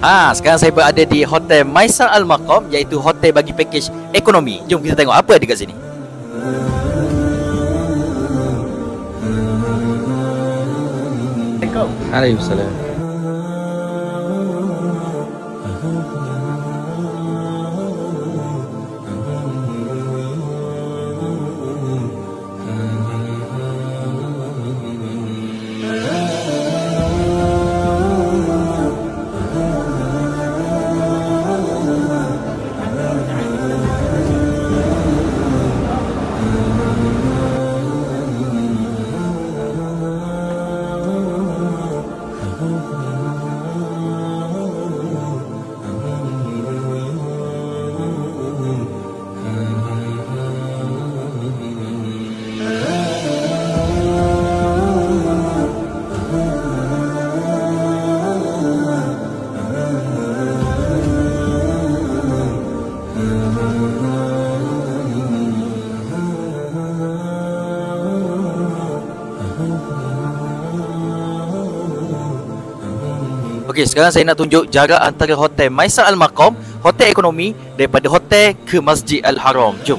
Sekarang saya berada di Hotel Maisar Al-Maqam, iaitu hotel bagi pakej ekonomi. Jom kita tengok apa ada kat sini. Waalaikumsalam. Okey, sekarang saya nak tunjuk jarak antara Hotel Maisar Al-Maqam, hotel ekonomi, daripada hotel ke Masjid Al-Haram. Jom.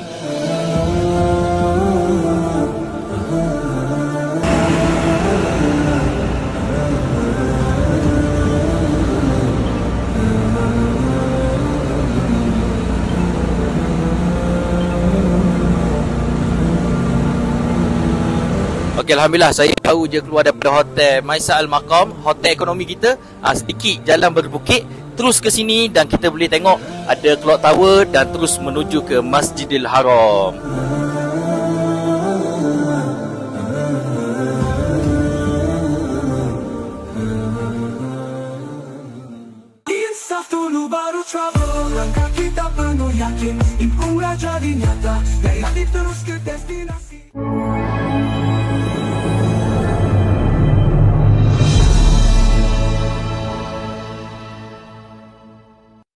Okey, Alhamdulillah saya baru je keluar daripada Hotel Maisar Al-Maqam, hotel ekonomi kita. Sedikit jalan berbukit, terus ke sini dan kita boleh tengok ada clock tower dan terus menuju ke Masjidil Haram. Insaf dulu baru travel, langkah kita penuh yakin, impian jadi nyata, gaya terus ke destinasi.